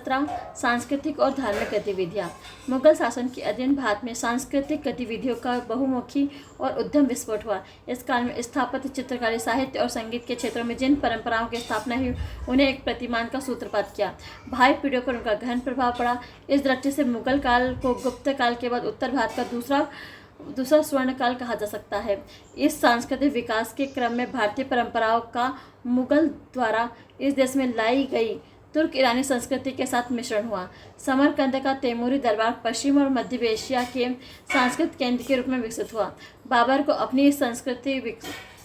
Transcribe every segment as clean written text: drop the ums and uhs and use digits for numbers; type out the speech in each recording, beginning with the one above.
17 सांस्कृतिक और धार्मिक गतिविधियाँ। मुगल शासन के अधीन भारत में सांस्कृतिक गतिविधियों का बहुमुखी और उद्यम विस्फोट हुआ। इस काल में स्थापत्य, चित्रकारी, साहित्य और संगीत के क्षेत्रों में जिन परंपराओं की स्थापना हुई उन्हें एक प्रतिमान का सूत्रपात किया। भावी पीढ़ियों पर उनका गहन प्रभाव पड़ा। इस दृष्टि से मुगल काल को गुप्त काल के बाद उत्तर भारत का दूसरा स्वर्ण काल कहा जा सकता है। इस सांस्कृतिक विकास के क्रम में भारतीय परंपराओं का मुगल द्वारा इस देश में लाई गई तुर्क ईरानी संस्कृति के साथ मिश्रण हुआ। समरकंद का तैमूरी दरबार पश्चिम और मध्य एशिया के सांस्कृतिक केंद्र के रूप में विकसित हुआ। बाबर को अपनी संस्कृति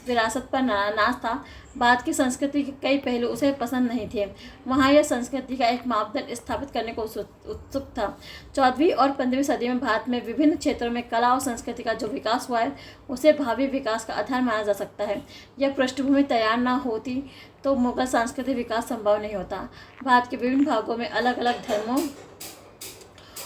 विरासत पर नाज था। बाद की संस्कृति के कई पहलू उसे पसंद नहीं थे। वहाँ यह संस्कृति का एक मापदंड स्थापित करने को उत्सुक था। 14वीं और 15वीं सदी में भारत में विभिन्न क्षेत्रों में कला और संस्कृति का जो विकास हुआ है उसे भावी विकास का आधार माना जा सकता है। यह पृष्ठभूमि तैयार न होती तो मुगल सांस्कृतिक विकास संभव नहीं होता। भारत के विभिन्न भागों में अलग अलग धर्मों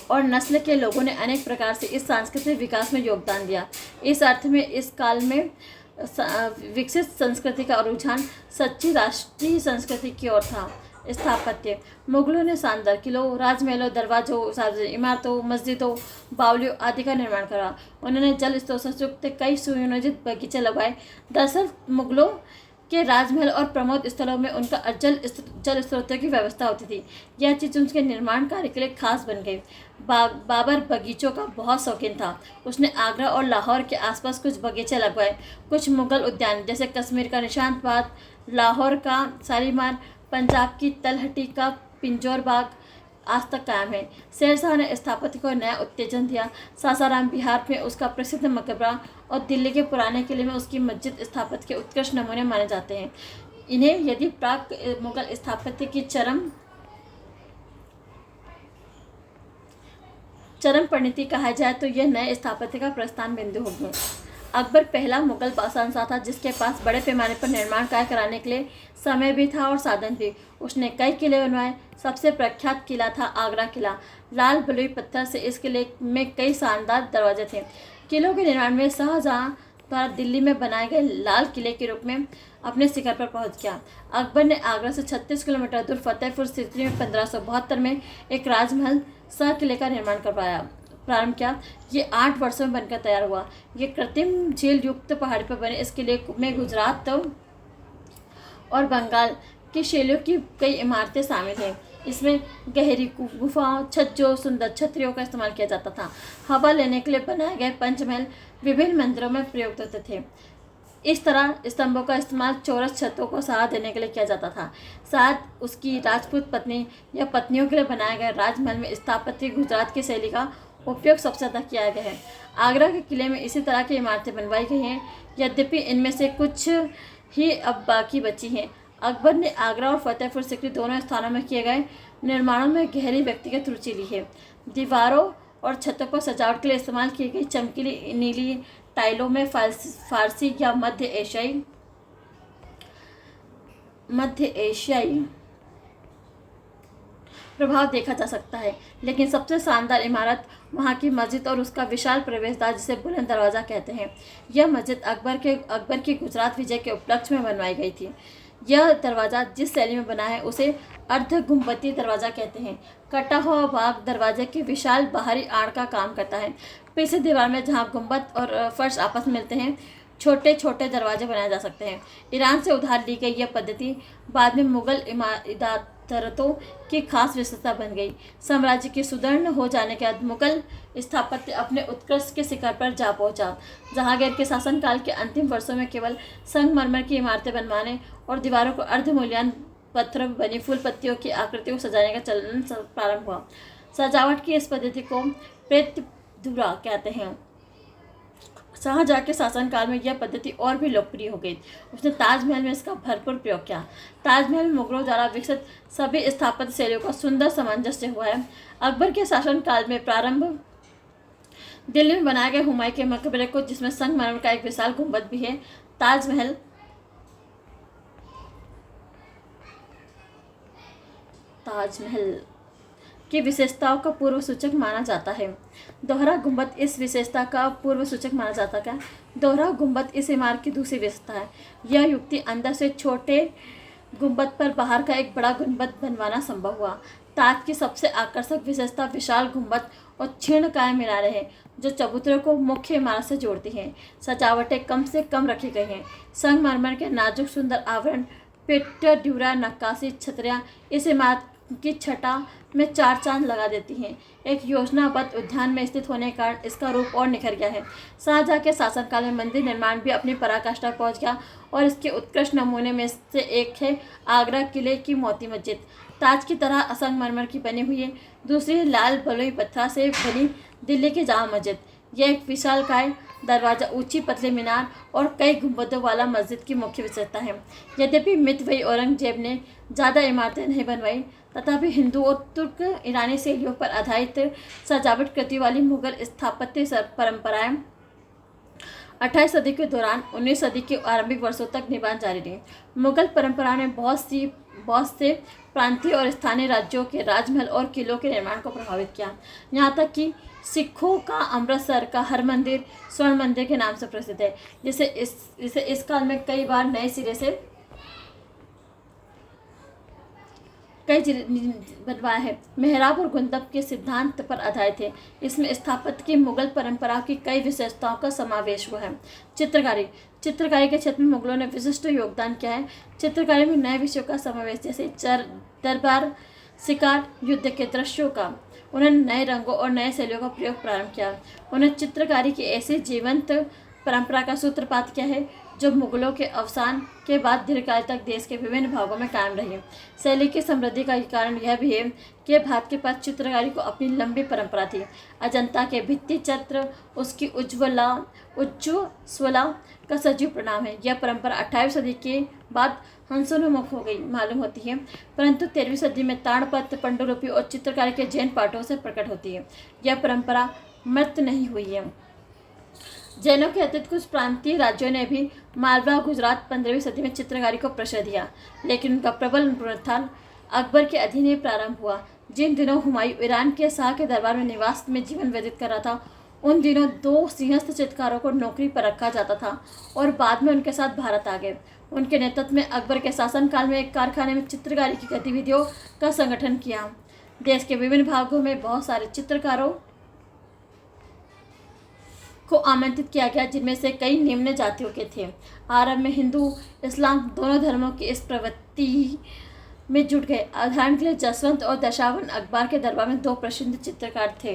और नस्ल के लोगों ने अनेक प्रकार से इस सांस्कृतिक विकास में योगदान दिया। इस अर्थ में इस काल में विकसित संस्कृति का रुझान सच्ची राष्ट्रीय संस्कृति की ओर था। स्थापत्य। मुगलों ने शानदार किलों, राजमहलों, दरवाजों, सार्वजनिक इमारतों, मस्जिदों, बावलियों आदि का निर्माण करा। उन्होंने जल स्रोतों से युक्त कई सुनियोजित बगीचे लगाए। दरअसल मुगलों के राजमहल और प्रमोद स्थलों में उनका जल स्रोतों की व्यवस्था होती थी। यह चीज़ उनके निर्माण कार्य के लिए खास बन गई। बाबर बगीचों का बहुत शौकीन था। उसने आगरा और लाहौर के आसपास कुछ बगीचे लगवाए। कुछ मुगल उद्यान जैसे कश्मीर का निशांत बाग, लाहौर का शालीमार, पंजाब की तलहटी का पिंजौर बाग आज तक कायम है। शेरशाह ने स्थापत्य को नया उत्तेजन दिया। सासाराम बिहार में उसका प्रसिद्ध मकबरा और दिल्ली के पुराने किले में उसकी मस्जिद स्थापत्य के उत्कृष्ट नमूने माने जाते हैं। इन्हें यदि प्राक मुगल स्थापत्य की चरम परिणति कहा जाए तो यह नए स्थापत्य का प्रस्थान बिंदु होगी। अकबर पहला मुगल शहंशाह था जिसके पास बड़े पैमाने पर निर्माण कार्य कराने के लिए समय भी था और साधन भी। उसने कई किले बनवाए। सबसे प्रख्यात किला था आगरा किला। लाल बलुई पत्थर से इस किले में कई शानदार दरवाजे थे। किलों के निर्माण में शाहजहां द्वारा दिल्ली में बनाए गए लाल किले के रूप में अपने शिखर पर पहुंच गया। अकबर ने आगरा से 36 किलोमीटर दूर फतेहपुर सीकरी में 1572 में एक राजमहल शाह किले का निर्माण प्रारंभ किया। ये 8 वर्षों में बनकर तैयार हुआ। ये कृत्रिम झील युक्त पहाड़ी पर बने इस किले में गुजरात और बंगाल की शैलियों की कई इमारतें शामिल हैं। इसमें गहरी गुफाओं, छज्जों, सुंदर छतरियों का इस्तेमाल किया जाता था। हवा लेने के लिए बनाए गए पंचमहल विभिन्न मंदिरों में प्रयुक्त होते थे। इस तरह स्तंभों का इस्तेमाल चौरस छतों को सहारा देने के लिए किया जाता था। साथ उसकी राजपूत पत्नी या पत्नियों के लिए बनाए गए राजमहल में स्थापत्य गुजरात की शैली का उपयोग सबसे ज़्यादा किया गया है। आगरा के किले में इसी तरह की इमारतें बनवाई गई हैं, यद्यपि इनमें से कुछ ही अब बाकी बची हैं। अकबर ने आगरा और फतेहपुर सीकरी दोनों स्थानों में किए गए निर्माणों में गहरी व्यक्तिगत रुचि ली है। दीवारों और छतों पर सजावट के लिए इस्तेमाल की गई चमकीली नीली टाइलों में फारसी या मध्य एशियाई प्रभाव देखा जा सकता है, लेकिन सबसे शानदार इमारत वहाँ की मस्जिद और उसका विशाल प्रवेशद्वार जिसे बुलंद दरवाज़ा कहते हैं। यह मस्जिद अकबर की गुजरात विजय के उपलक्ष्य में बनवाई गई थी। यह दरवाज़ा जिस शैली में बना है उसे अर्ध गुंबदी दरवाज़ा कहते हैं। कटा हुआ भाग दरवाजे के विशाल बाहरी आड़ का काम करता है। पीछे दीवार में जहाँ गुंबद और फर्श आपस में मिलते हैं छोटे छोटे दरवाजे बनाए जा सकते हैं। ईरान से उधार ली गई यह पद्धति बाद में मुगल इमारतों की खास विशेषता बन गई। साम्राज्य के सुदृढ़ हो जाने के बाद मुगल स्थापत्य अपने उत्कृष्ट के शिखर पर जा पहुंचा। जहांगीर के शासनकाल के अंतिम वर्षों में केवल संगमरमर की इमारतें बनवाने और दीवारों को अर्धमूल्यवान पत्थरों पर बनी फूल पत्तियों की आकृतियों को सजाने का चलन प्रारंभ हुआ। सजावट की इस पद्धति को प्रेतधुरा कहते हैं। शाहजहां के शासनकाल में यह पद्धति और भी लोकप्रिय हो गई। उसने ताजमहल में इसका भरपूर प्रयोग किया। ताजमहल में मुगलों द्वारा विकसित सभी स्थापत्य शैलियों का सुंदर सामंजस्य हुआ है। अकबर के शासनकाल में प्रारंभ दिल्ली में बनाए गए हुमायूं के मकबरे को, जिसमें संगमरमर का एक विशाल गुंबद भी है, ताजमहल की विशेषताओं का पूर्व सूचक माना जाता है। दोहरा गुंबद इस विशेषता का पूर्व सूचक माना जाता है। दोहरा गुंबद इस इमारत की दूसरी विशेषता है। यह युक्ति अंदर से छोटे गुंबद पर बाहर का एक बड़ा गुंबद बनवाना संभव हुआ। ताज की सबसे आकर्षक विशेषता विशाल गुंबद और क्षीणकाय मीनारें हैं जो चबूतरे को मुख्य इमारत से जोड़ती हैं। सजावटें कम से कम रखी गई हैं। संगमरमर के नाजुक सुंदर आवरण, पेट्टर ड्यूरा नक्काशी छतरियाँ इस इमारत की छटा में चार चांद लगा देती हैं। एक योजनाबद्ध उद्यान में स्थित होने के कारण इसका रूप और निखर गया है। शाहजहाँ के शासनकाल में मंदिर निर्माण भी अपनी पराकाष्ठा पहुंच गया और इसके उत्कृष्ट नमूने में से एक है आगरा किले की मोती मस्जिद। ताज की तरह संगमरमर की बनी हुई है। दूसरी है लाल बलुई पत्थर से बनी दिल्ली की जामा मस्जिद। यह एक विशालकाय दरवाज़ा, ऊंची पतले मीनार और कई गुंबदों वाला मस्जिद की मुख्य विशेषता है। यद्यपि मितवई औरंगजेब ने ज़्यादा इमारतें नहीं बनवाई, तथापि हिंदू और तुर्क ईरानी शैलियों पर आधारित सजावट कृति वाली मुगल स्थापत्य परंपराएं 28 सदी के दौरान 19 सदी के आरंभिक वर्षों तक निभान जारी रही। मुगल परंपरा ने बहुत से प्रांतीय और स्थानीय राज्यों के राजमहल और किलों के निर्माण को प्रभावित किया। यहाँ तक कि सिखों का अमृतसर का हर मंदिर स्वर्ण मंदिर के नाम से प्रसिद्ध है, जिसे इस काल में कई बार नए सिरे से बनवाया है। मेहराब और गुंदब के सिद्धांत पर आधारित है। इसमें स्थापत्य की मुगल परंपरा की कई विशेषताओं का समावेश हुआ है। चित्रकारी के क्षेत्र में मुगलों ने विशिष्ट योगदान किया है। चित्रकारी में नए विषयों का समावेश, जैसे दरबार शिकार युद्ध के दृश्यों का। उन्होंने नए रंगों और नए शैलियों का प्रयोग प्रारंभ किया। उन्होंने चित्रकारी की ऐसी जीवंत परंपरा का सूत्रपात किया है जो मुगलों के अवसान के बाद दीर्घकाल तक देश के विभिन्न भागों में कायम रही। शैली की समृद्धि का कारण यह भी है कि भारत के पास चित्रकारी को अपनी लंबी परंपरा थी। अजंता के भित्ति चित्र उसकी उज्ज्वला का सजीव परिणाम है। यह परंपरा 28वीं सदी के बाद हंसोन्मुख हो गई मालूम होती है, परंतु 13वीं सदी में ताड़पत्र, पांडुलिपि और चित्रकारी के जैन पाठों से प्रकट होती है। यह परंपरा मृत नहीं हुई है। जैनों के अतिरिक्त कुछ प्रांतीय राज्यों ने भी मालवा गुजरात 15वीं सदी में चित्रकारी को प्रश्रय दिया, लेकिन उनका प्रबल पुनरुत्थान अकबर के अधीन ही प्रारंभ हुआ। जिन दिनों हुमायूं ईरान के शाह के दरबार में निवास में जीवन व्यतीत कर रहा था, उन दिनों 2 सिंहस्थ चित्रकारों को नौकरी पर रखा जाता था और बाद में उनके साथ भारत आ गए। उनके नेतृत्व में अकबर के शासनकाल में एक कारखाने में चित्रकारी की गतिविधियों का संगठन किया। देश के विभिन्न भागों में बहुत सारे चित्रकारों को आमंत्रित किया गया, जिनमें से कई निम्न जातियों के थे। आरब में हिंदू इस्लाम दोनों धर्मों की इस प्रवृत्ति में जुट गए। उदाहरण के लिए जसवंत और दशावन अकबर के दरबार में 2 प्रसिद्ध चित्रकार थे।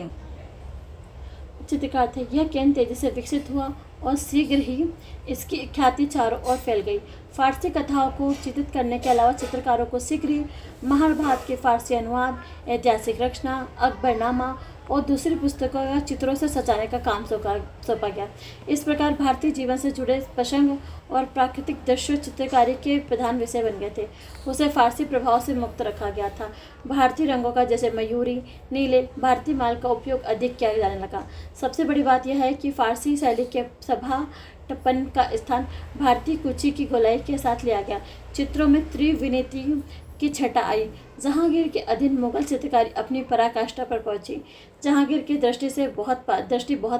यह केंद्र तेजी से विकसित हुआ और शीघ्र ही इसकी ख्याति चारों ओर फैल गई। फारसी कथाओं को चित्रित करने के अलावा चित्रकारों को शीघ्र ही महाभारत के फारसी अनुवाद, ऐतिहासिक रचना, अकबरनामा और दूसरी पुस्तकों या चित्रों से सजाने का काम सौंपा गया। इस प्रकार भारतीय जीवन से जुड़े प्रसंग और प्राकृतिक दृश्य चित्रकारी के प्रधान विषय बन गए थे। उसे फारसी प्रभाव से मुक्त रखा गया था। भारतीय रंगों का, जैसे मयूरी, नीले, भारतीय माल का उपयोग अधिक किया जाने लगा। सबसे बड़ी बात यह है कि फारसी शैली के सभाटपन का स्थान भारतीय कुची की गोलाई के साथ लिया गया। चित्रों में त्रिविनीति की छटा आई। जहांगीर के अधीन मुगल चित्रकारी अपनी पराकाष्ठा पर पहुंची। जहांगीर की दृष्टि बहुत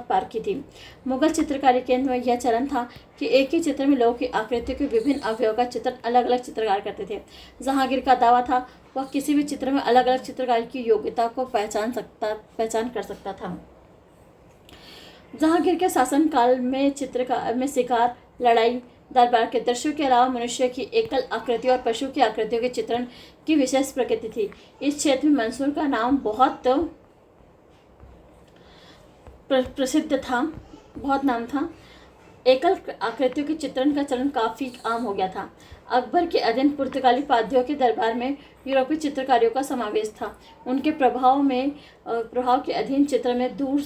पारखी थी। मुगल चित्रकारी केंद्र में यह चलन था कि एक ही चित्र में लोगों की आकृतियों के विभिन्न अवयवों का चित्रण अलग अलग चित्रकार करते थे। जहांगीर का दावा था वह किसी भी चित्र में अलग अलग चित्रकारी की योग्यता को पहचान कर सकता था। जहांगीर के शासनकाल में चित्रकार में शिकार, लड़ाई, दरबार के दृश्यों के अलावा मनुष्य की एकल आकृति और पशु की आकृतियों के चित्रण की विशेष प्रकृति थी। इस क्षेत्र में मंसूर का नाम बहुत प्रसिद्ध था, बहुत नाम था। एकल आकृतियों के चित्रण का चलन काफ़ी आम हो गया था। अकबर के अधीन पुर्तगाली पाद्रियों के दरबार में यूरोपीय चित्रकारियों का समावेश था। उनके प्रभाव के अधीन चित्र में दूर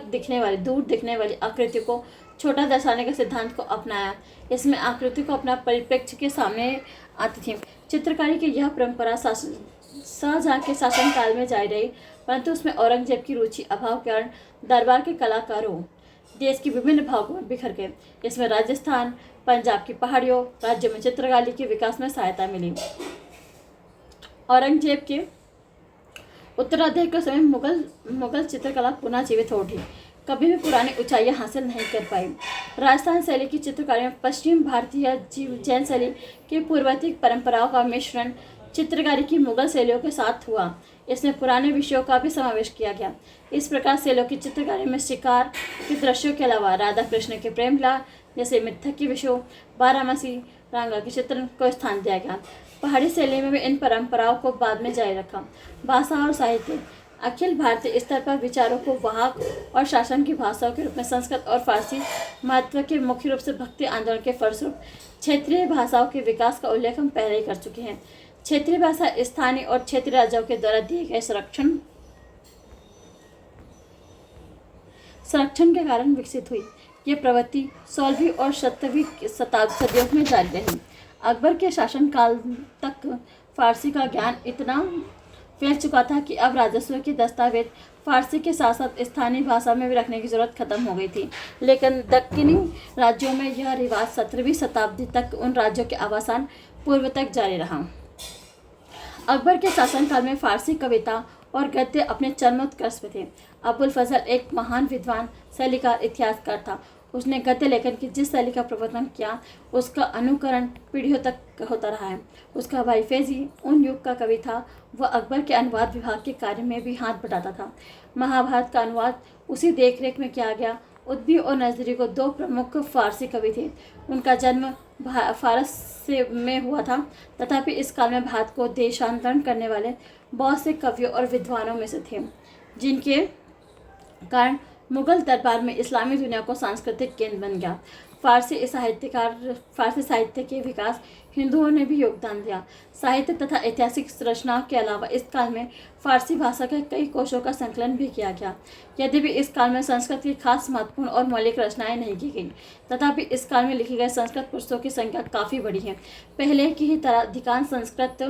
दिखने वाली आकृतियों को छोटा दर्शाने के सिद्धांत को अपनाया। इसमें आकृति को अपना परिप्रेक्ष्य के सामने आती थी। चित्रकारी की यह परंपरा शाहजहाँ के शासनकाल में जारी रही, परंतु उसमें औरंगजेब की रुचि अभाव के कारण दरबार के कलाकारों देश के विभिन्न भागों में बिखर गए। इसमें राजस्थान, पंजाब की पहाड़ियों राज्यों में चित्रकारी के विकास में सहायता मिली। औरंगजेब के उत्तराधिकारी के समय मुगल चित्रकला पुनः जीवित हो उठी, कभी भी पुरानी ऊंचाइयां हासिल नहीं कर पाई। राजस्थान शैली की चित्रकारी में पश्चिम भारतीय जैन शैली की पूर्ववर्ती परंपराओं का मिश्रण चित्रकारी की मुगल शैलियों के साथ हुआ। इसमें पुराने विषयों का भी समावेश किया गया। इस प्रकार सेलों की चित्रकारी में शिकार के दृश्यों के अलावा राधा कृष्ण के प्रेम विलास जैसे मिथक के विषयों, बारामासी, रांगा के चित्रण को स्थान दिया गया। पहाड़ी शैली में भी इन परंपराओं को बाद में जारी रखा। भाषा और साहित्य अखिल भारतीय स्तर पर विचारों को वाहक और शासन की भाषाओं के रूप में संस्कृत और फारसी महत्व के मुख्य रूप से भक्ति आंदोलन के फलस्वरूप क्षेत्रीय भाषाओं के विकास का उल्लेख हम पहले ही कर चुके हैं। क्षेत्रीय भाषा स्थानीय और क्षेत्रीय राज्यों के द्वारा दिए गए संरक्षण के कारण विकसित हुई। ये प्रवृत्ति 16वीं और 17वीं सदियों में जारी रही। अकबर के शासनकाल तक फारसी का ज्ञान इतना फैल चुका था कि अब राजस्व के दस्तावेज फारसी के साथ साथ स्थानीय भाषा में भी रखने की जरूरत खत्म हो गई थी। लेकिन दक्षिणी राज्यों में यह रिवाज 17वीं शताब्दी तक उन राज्यों के अवसान पूर्व तक जारी रहा। अकबर के शासनकाल में फारसी कविता और गद्य अपने चरमोत्कर्ष में थे। अबुल फजल एक महान विद्वान, शैलीकार, इतिहासकार था। उसने गद्य लेखन की जिस शैली का प्रवर्तन किया उसका अनुकरण पीढ़ियों तक होता रहा है। उसका भाई फैजी उन युग का कवि था। वह अकबर के अनुवाद विभाग के कार्य में भी हाथ बटाता था। महाभारत का अनुवाद उसी देखरेख में किया गया। उद्दी और नजरी को दो प्रमुख फारसी कवि थे। उनका जन्म फारस में हुआ था, तथापि इस काल में भारत को देशांतरण करने वाले बहुत से कवियों और विद्वानों में से थे, जिनके कारण मुगल दरबार में इस्लामी दुनिया को सांस्कृतिक केंद्र बन गया। फारसी साहित्य के विकास हिंदुओं ने भी योगदान दिया। साहित्य तथा ऐतिहासिक रचनाओं के अलावा इस काल में फारसी भाषा के कई कोशों का संकलन भी किया गया। यद्यपि इस काल में संस्कृत की खास महत्वपूर्ण और मौलिक रचनाएं नहीं की गई, तथापि इस काल में लिखी गई संस्कृत पुस्तकों की संख्या काफ़ी बड़ी है। पहले की ही तरह अधिकांश संस्कृत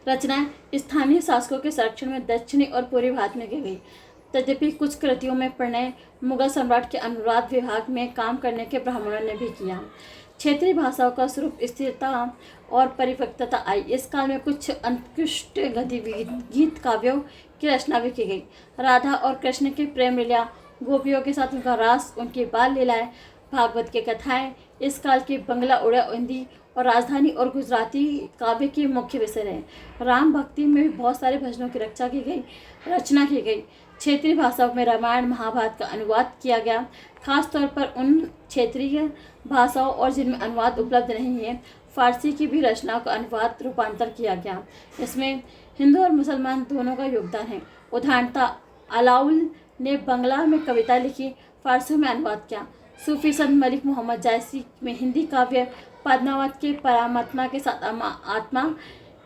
रचनाएं स्थानीय शासकों के संरक्षण में दक्षिणी और पूर्वी भारत में की गई। तद्यपि कुछ कृतियों में प्रणय मुगल सम्राट के अनुवाद विभाग में काम करने के ब्राह्मणों ने भी किया। क्षेत्रीय भाषाओं का स्वरूप स्थिरता और परिपक्वता आई। इस काल में कुछ उत्कृष्ट गीत काव्यों की रचना भी की गई। राधा और कृष्ण की प्रेम लीला, गोपियों के साथ उनका रास, उनकी बाल लीलाएं, भागवत की कथाएं इस काल की बंगला, उड़िया, हिंदी और राजधानी और गुजराती काव्य के मुख्य विषय रहे। राम भक्ति में भी बहुत सारे भजनों की रचना की गई। क्षेत्रीय भाषाओं में रामायण, महाभारत का अनुवाद किया गया। खास तौर पर उन क्षेत्रीय भाषाओं और जिनमें अनुवाद उपलब्ध नहीं है, फारसी की भी रचनाओं का अनुवाद रूपांतर किया गया। इसमें हिंदू और मुसलमान दोनों का योगदान है। उदाहरणतः अलाउल ने बंगला में कविता लिखी, फारसी में अनुवाद किया। सूफी संत मलिक मोहम्मद जायसी में हिंदी काव्य पद्मावत के परमात्मा के साथ आत्मा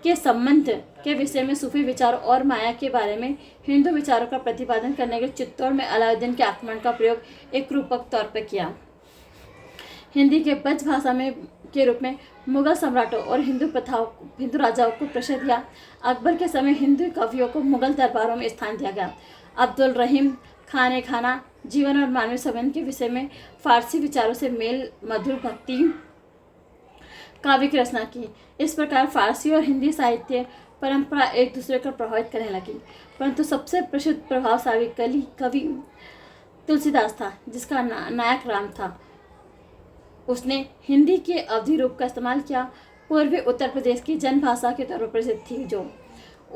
के संबंध के विषय में सूफी विचारों और माया के बारे में हिंदू विचारों का प्रतिपादन करने के चित्तौड़ में अलाउद्दीन के आक्रमण का प्रयोग एक रूपक तौर पर किया। हिंदी के ब्रज भाषा में के रूप में मुगल सम्राटों और हिंदू राजाओं को प्रसिद्ध दिया। अकबर के समय हिंदू कवियों को मुगल दरबारों में स्थान दिया गया। अब्दुल रहीम खान ने खाना, जीवन और मानवीय संबंध के विषय में फारसी विचारों से मेल मधुर भक्ति काव्य की रचना की। इस प्रकार फारसी और हिंदी साहित्य परंपरा एक दूसरे को प्रभावित करने लगी। परंतु सबसे प्रसिद्ध प्रभावशाली कवि तुलसीदास था, जिसका नायक राम था। उसने हिंदी के अवधि रूप का इस्तेमाल किया। पूर्वी उत्तर प्रदेश की जनभाषा के तौर पर प्रसिद्ध थी, जो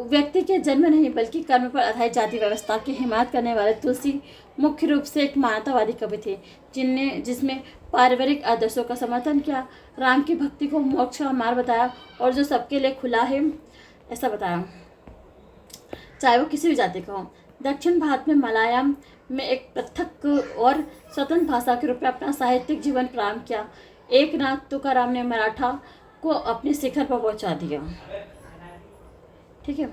व्यक्ति के जन्म नहीं बल्कि कर्म पर आधारित जाति व्यवस्था की हिमायत करने वाले तुलसी मुख्य रूप से एक मानवतावादी कवि थे, जिसमें पारिवारिक आदर्शों का समर्थन किया, राम की भक्ति को मोक्ष का मार्ग बताया और जो सबके लिए खुला है ऐसा बताया, चाहे वो किसी भी जाति का हो। दक्षिण भारत में मलयालम में एक पृथक और स्वतंत्र भाषा के रूप में अपना साहित्यिक जीवन प्रारंभ किया। एकनाथ तुकाराम ने मराठा को अपने शिखर पर पहुंचा दिया। ठीक है,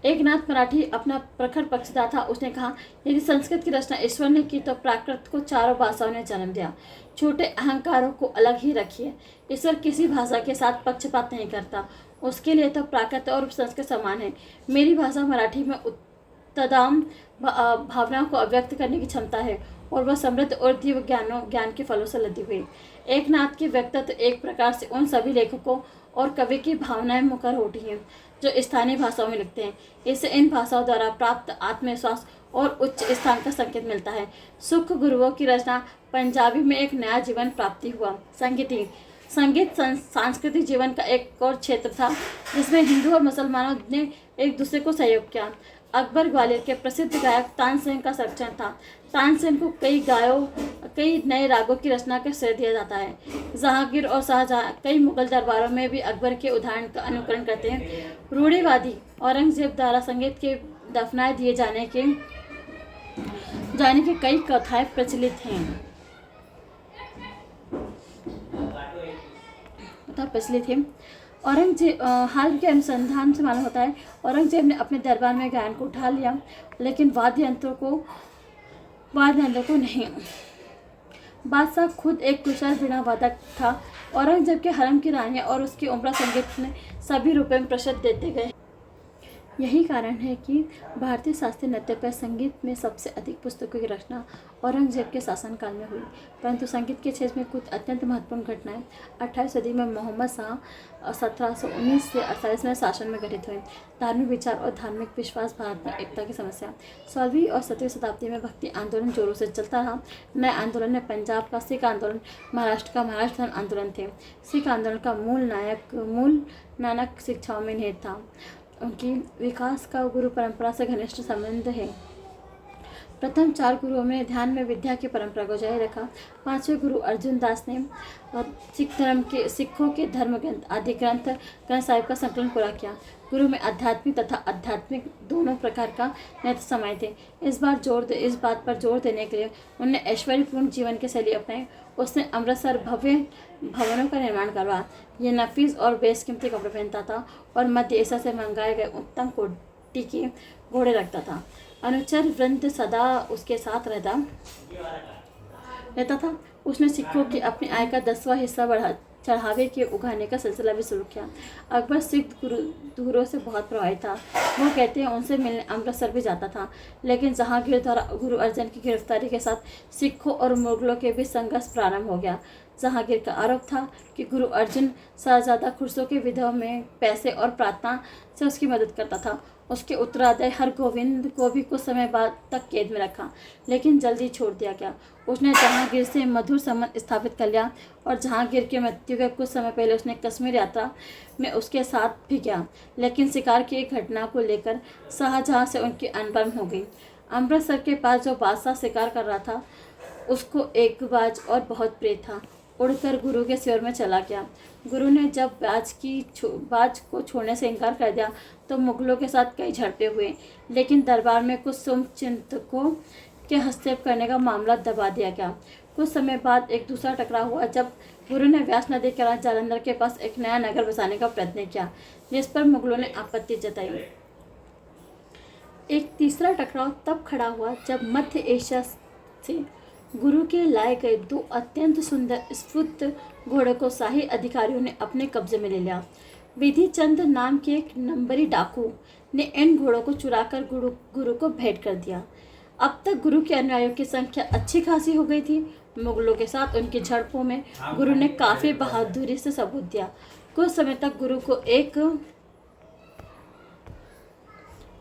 एकनाथ मराठी अपना प्रखर पक्षधर था। उसने कहा, यदि संस्कृत की रचना ईश्वर ने की तो प्राकृत को चारों भाषाओं ने जन्म दिया। छोटे अहंकारों को अलग ही रखिए। ईश्वर किसी भाषा के साथ पक्षपात नहीं करता। उसके लिए तो प्राकृत और संस्कृत समान है। मेरी भाषा मराठी में उत्तम भावनाओं को अव्यक्त करने की क्षमता है और वह समृद्ध और दिव्य ज्ञान के फलों से लदी हुई। एकनाथ के व्यक्तित्व एक प्रकार से उन सभी लेखकों और कवि की भावनाएं मुखर होती हैं जो स्थानीय भाषाओं में लिखते हैं। इससे इन भाषाओं द्वारा प्राप्त आत्मविश्वास और उच्च स्थान का संकेत मिलता है। सुख गुरुओं की रचना पंजाबी में एक नया जीवन प्राप्ति हुआ। संगीति संगीत सांस्कृतिक जीवन का एक और क्षेत्र था जिसमें हिंदू और मुसलमानों ने एक दूसरे को सहयोग किया। अकबर ग्वालियर के प्रसिद्ध गायक तानसेन का संरक्षण था। तानसेन को कई नए रागों की रचना का श्रेय दिया जाता है। जहांगीर और शाहजहां कई मुगल दरबारों में भी अकबर के उदाहरण का अनुकरण करते हैं। रूढ़िवादी औरंगजेब द्वारा संगीत के दफनाए दिए जाने के कई कथाएं प्रचलित हैं। औरंगजेब हाल के अनुसंधान से मालूम होता है औरंगजेब ने अपने दरबार में गायन को उठा लिया, लेकिन वाद्य यंत्रों को नहीं। बादशाह खुद एक कुशल वीणा वादक था। औरंगजेब के हरम की रानियां और उसकी उम्रा संगीत में सभी रुपये में प्रतिशत देते गए। यही कारण है कि भारतीय शास्त्रीय नृत्य पर संगीत में सबसे अधिक पुस्तकों की रचना औरंगजेब के शासनकाल में हुई। परंतु संगीत के क्षेत्र में कुछ अत्यंत महत्वपूर्ण घटनाएं 28वीं सदी में मोहम्मद शाह 1719 से 48 में शासन में घटित हुई। धार्मिक विचार और धार्मिक विश्वास, भारत में एकता की समस्या। 16वीं और 17वीं शताब्दी में भक्ति आंदोलन जोरों से चलता रहा। नए आंदोलन में पंजाब का सिख आंदोलन, महाराष्ट्र का महाराष्ट्र धर्म आंदोलन थे। सिख आंदोलन का मूल नानक शिक्षाओं में निहित था। उनकी विकास का गुरु परंपरा से घनिष्ठ संबंध है। प्रथम 4 गुरुओं में ध्यान में विद्या की परंपरा को जारी रखा। 5वें गुरु अर्जुन दास ने सिखों के धर्म ग्रंथ आदि ग्रंथ साहिब का संकलन पूरा किया। गुरु में आध्यात्मिक तथा आध्यात्मिक दोनों प्रकार का नेतृत्व समाये थे। इस बात पर जोर देने के लिए उन्होंने ऐश्वर्यपूर्ण जीवन की शैली अपनाई। उसने अमृतसर भव्य भवनों का निर्माण करवाया। यह नफीस और बेशकीमती कपड़े पहनता था और मध्य एशिया से मंगाए गए उत्तम कोटि के घोड़े रखता था। अनुचर वृंद सदा उसके साथ रहता था। उसने सिखों की अपनी आय का 10वां हिस्सा चढ़ावे के उगाने का सिलसिला भी शुरू किया। अकबर सिख गुरुओं से बहुत प्रभावित था। वो कहते हैं उनसे मिलने अमृतसर भी जाता था, लेकिन जहांगीर द्वारा गुरु अर्जन की गिरफ्तारी के साथ सिखों और मुगलों के बीच संघर्ष प्रारंभ हो गया। जहांगीर का आरोप था कि गुरु अर्जुन शहजादा खुसरो के विधवा में पैसे और प्रार्थना से उसकी मदद करता था। उसके उत्तराधिकारी हरगोविंद को भी कुछ समय बाद तक कैद में रखा, लेकिन जल्दी छोड़ दिया गया। उसने जहांगीर से मधुर संबंध स्थापित कर लिया और जहांगीर की मृत्यु के कुछ समय पहले उसने कश्मीर यात्रा में उसके साथ भी गया, लेकिन शिकार की एक घटना को लेकर शाहजहां से उनकी अनबन हो गई। अमृतसर के पास जो बादशाह शिकार कर रहा था उसको एक बाज और बहुत प्रिय था। उड़कर गुरु के शिविर में चला गया। गुरु ने जब बाज को छोड़ने से इनकार कर दिया तो मुगलों के साथ कई झड़पें हुए, लेकिन दरबार में कुछ शुभचिंतकों के हस्तक्षेप करने का मामला दबा दिया गया। कुछ समय बाद एक दूसरा टकराव हुआ जब गुरु ने व्यास नदी के जालंधर के पास एक नया नगर बसाने का प्रयत्न किया, जिस पर मुगलों ने आपत्ति जताई। एक तीसरा टकराव तब खड़ा हुआ जब मध्य एशिया से गुरु के लाए गए 2 अत्यंत सुंदर स्फुट घोड़ों को शाही अधिकारियों ने अपने कब्जे में ले लिया। विधि चंद नाम के एक नंबरी डाकू ने इन घोड़ों को चुराकर गुरु को भेंट कर दिया। अब तक गुरु के अनुयायियों की संख्या अच्छी खासी हो गई थी। मुगलों के साथ उनकी झड़पों में गुरु ने काफ़ी बहादुरी से सबूत दिया। कुछ समय तक गुरु को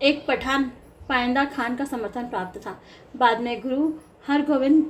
एक पठान पाइंदा खान का समर्थन प्राप्त था। बाद में गुरु हरगोविंद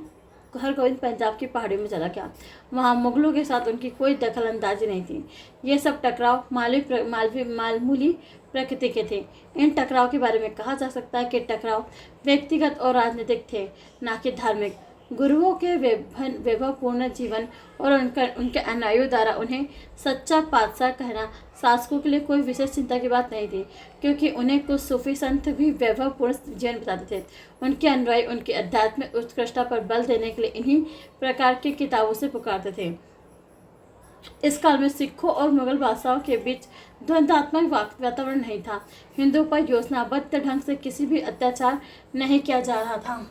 पंजाब की पहाड़ियों में चला गया। वहाँ मुगलों के साथ उनकी कोई दखल अंदाजी नहीं थी। ये सब टकराव मामूली प्रकृति के थे। इन टकराव के बारे में कहा जा सकता है कि टकराव व्यक्तिगत और राजनीतिक थे, न कि धार्मिक। गुरुओं के वैभवपूर्ण जीवन और उनके अनुयायियों द्वारा उन्हें सच्चा पातशाह कहना शासकों के लिए कोई विशेष चिंता की बात नहीं थी, क्योंकि उन्हें कुछ सूफी संत भी वैभवपूर्ण जीवन बताते थे। उनके अनुयायी उनकी आध्यात्मिक उत्कृष्टता पर बल देने के लिए इन्हीं प्रकार की किताबों से पुकारते थे। इस काल में सिखों और मुगल बादशाहों के बीच द्वंद्वात्मक वातावरण नहीं था। हिंदुओं पर योजनाबद्ध ढंग से किसी भी अत्याचार नहीं किया जा रहा था।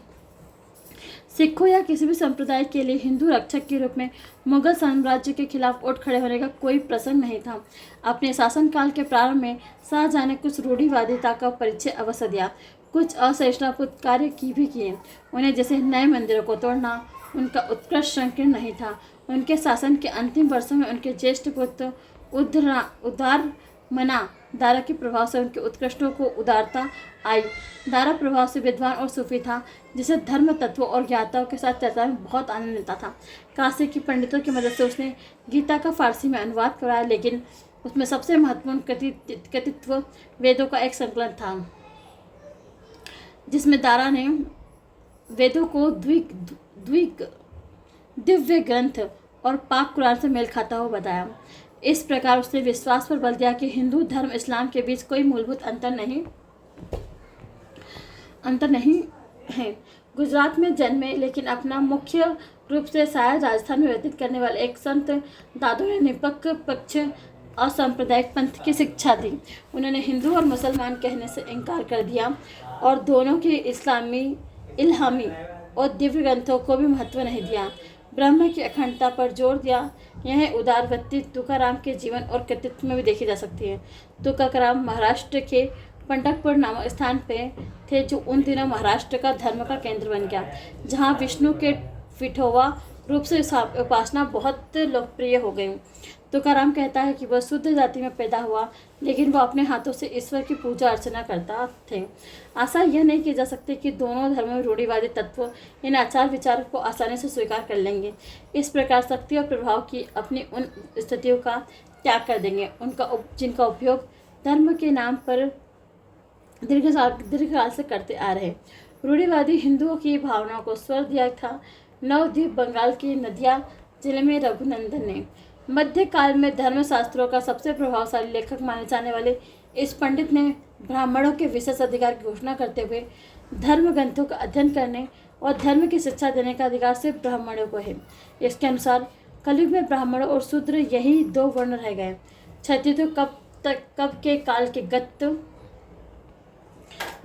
सिखों या किसी भी संप्रदाय के लिए हिंदू रक्षक के रूप में मुगल साम्राज्य के खिलाफ उठ खड़े होने का कोई प्रसंग नहीं था। अपने शासनकाल के प्रारंभ में शाहजहां ने कुछ रूढ़िवादिता का परिचय अवश्य दिया, कुछ असहिष्णुतापूर्ण कार्य भी किए। उन्हें जैसे नए मंदिरों को तोड़ना उनका उत्कृष्ट संकीर्ण नहीं था। उनके शासन के अंतिम वर्षों में उनके ज्येष्ठ पुत्र उदारमना दारा के प्रभाव से उनके उत्कृष्टों को उदारता आई। दारा प्रभाव से विद्वान और सूफी था, जिसे धर्म तत्वों और ज्ञाताओं के साथ चर्चा में बहुत आनंद मिलता था। काशी के पंडितों की मदद से उसने गीता का फारसी में अनुवाद कराया, लेकिन उसमें सबसे महत्वपूर्ण कृतित्व वेदों का एक संकलन था, जिसमें दारा ने वेदों को दिव्य ग्रंथ और पाक कुरान से मेल खाता हुआ बताया। इस प्रकार उसने विश्वास पर बल दिया कि हिंदू धर्म इस्लाम के बीच कोई मूलभूत अंतर नहीं है। गुजरात में जन्मे लेकिन अपना मुख्य रूप से शायद राजस्थान में व्यतीत करने वाले एक संत दादू ने निरपेक्ष और सांप्रदायिक पंथ की शिक्षा दी। उन्होंने हिंदू और मुसलमान कहने से इनकार कर दिया और दोनों के इल्हामी और दिव्य ग्रंथों को भी महत्व नहीं दिया। ब्रह्म की अखंडता पर जोर दिया। यह उदारवृत्ति तुकाराम के जीवन और कृतित्व में भी देखी जा सकती है। तुकाराम महाराष्ट्र के पंढरपुर नामक स्थान पे थे, जो उन दिनों महाराष्ट्र का धर्म का केंद्र बन गया, जहाँ विष्णु के विठोवा रूप से उपासना बहुत लोकप्रिय हो गई। तुकाराम कहता है कि वह शुद्ध जाति में पैदा हुआ, लेकिन वह अपने हाथों से ईश्वर की पूजा अर्चना करता थे। आशा यह नहीं की जा सकती कि दोनों धर्मों में रूढ़िवादी तत्व इन आचार विचारों को आसानी से स्वीकार कर लेंगे। इस प्रकार शक्ति और प्रभाव की अपनी उन स्थितियों का त्याग कर देंगे जिनका उपयोग धर्म के नाम पर दीर्घकाल से करते आ रहे। रूढ़िवादी हिंदुओं की भावनाओं को स्वर दिया था नवद्वीप बंगाल की नदिया जिले में रघुनंदन ने। मध्यकाल में धर्मशास्त्रों का सबसे प्रभावशाली लेखक माने जाने वाले इस पंडित ने ब्राह्मणों के विशेष अधिकार की घोषणा करते हुए धर्म ग्रंथों का अध्ययन करने और धर्म की शिक्षा देने का अधिकार सिर्फ ब्राह्मणों को है। इसके अनुसार कलयुग में ब्राह्मणों और शूद्र यही दो वर्ण रह गए। क्षत्रिय तो कब के काल के गत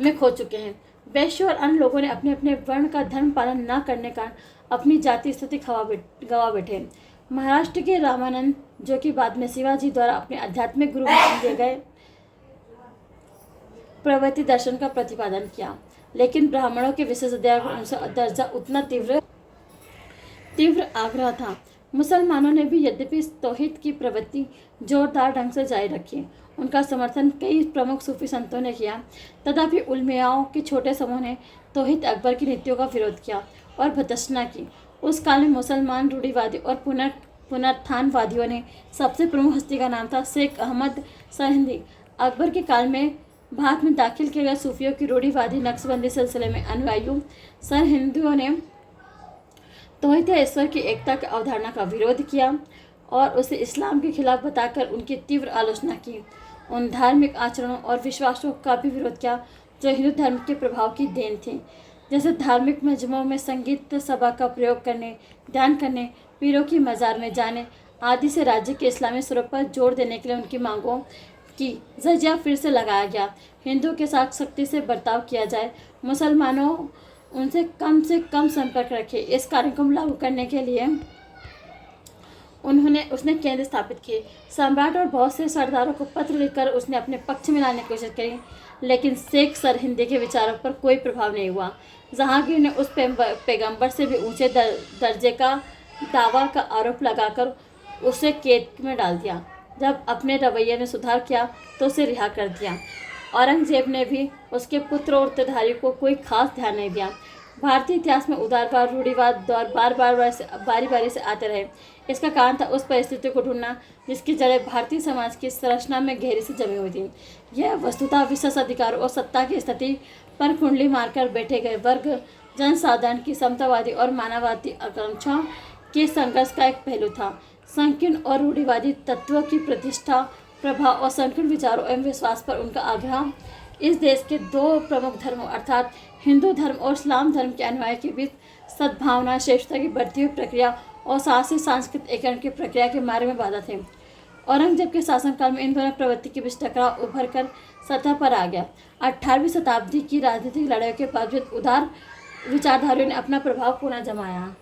में खो चुके हैं। वैश्य और अन्य लोगों ने अपने अपने वर्ण का धर्म पालन न करने का अपनी जाति स्थिति गवा बैठे। महाराष्ट्र के रामानंद, जो कि बाद में शिवाजी द्वारा अपने आध्यात्मिक गुरु मान दिए गए, प्रवृत्ति दर्शन का प्रतिपादन किया, लेकिन ब्राह्मणों के विशेष दर्जा उतना तीव्र आग्रह था। मुसलमानों ने भी यद्यपि तौहीद की प्रवृत्ति जोरदार ढंग से जारी रखी, उनका समर्थन कई प्रमुख सूफी संतों ने किया, तथापि उलमाओं के छोटे समूह ने तौहीद अकबर की नीतियों का विरोध किया और भर्त्सना की। उस काल में मुसलमान रूढ़िवादी और पुनरुत्थानवादियों ने सबसे प्रमुख हस्ती का नाम था शेख अहमद सरहिंदी। अकबर के काल में भारत में दाखिल किए गए सूफियों की रूढ़िवादी नक्शबंदी सिलसिले में अनुयायियों सरहिंदियों ने तौहीद ईश्वर की एकता की अवधारणा का विरोध किया और उसे इस्लाम के खिलाफ बताकर उनकी तीव्र आलोचना की। उन धार्मिक आचरणों और विश्वासों का भी विरोध किया जो हिंदू धर्म के प्रभाव की देन थी, जैसे धार्मिक मजमों में संगीत सभा का प्रयोग करने, ध्यान करने, पीरों की मज़ार में जाने आदि से राज्य के इस्लामी स्वरूप पर जोर देने के लिए उनकी मांगों की जजिया फिर से लगाया गया। हिंदू के साथ सख्ती से बर्ताव किया जाए, मुसलमानों उनसे कम संपर्क रखे। इस कार्यक्रम लागू करने के लिए उसने केंद्र स्थापित किए। सम्राट और बहुत से सरदारों को पत्र लिखकर उसने अपने पक्ष में लाने की कोशिश करी, लेकिन शेख सरहिंदी के विचारों पर कोई प्रभाव नहीं हुआ। जहांगीर ने उस पैगंबर से भी ऊंचे दर्जे का दावा का आरोप लगाकर उसे कैद में डाल दिया। जब अपने रवैये में सुधार किया तो उसे रिहा कर दिया। औरंगजेब ने भी उसके पुत्र और उत्तरधारी को कोई खास ध्यान नहीं दिया। भारतीय इतिहास में उदारवाद, रूढ़िवाद दौर बारी बारी से आते रहे। इसका कारण था उस परिस्थिति को ढूंढना जिसकी जड़ें भारतीय समाज की संरचना में गहरी से जमी हुई थी। यह वस्तुतः विशेष अधिकारों और सत्ता की स्थिति पर कुंडली मारकर बैठे गए वर्ग जनसाधारण की समतावादी और मानववादी आकांक्षाओं के संघर्ष का एक पहलू था। संकीर्ण और रूढ़िवादी तत्वों की प्रतिष्ठा, प्रभाव और संकीर्ण विचारों एवं विश्वास पर उनका आग्रह इस देश के दो प्रमुख धर्मों अर्थात हिंदू धर्म और इस्लाम धर्म के अनुयायी के बीच सद्भावना, श्रेष्ठता की बढ़ती हुई प्रक्रिया और साहसी सांस्कृतिक एकीकरण की प्रक्रिया के मार्ग में बाधा थे। औरंगजेब के शासनकाल में इन दोनों प्रवृत्ति के बीच टकराव उभर कर सतह पर आ गया। 18वीं शताब्दी की राजनीतिक लड़ाइयों के बावजूद उदार विचारधारियों ने अपना प्रभाव पुनः जमाया।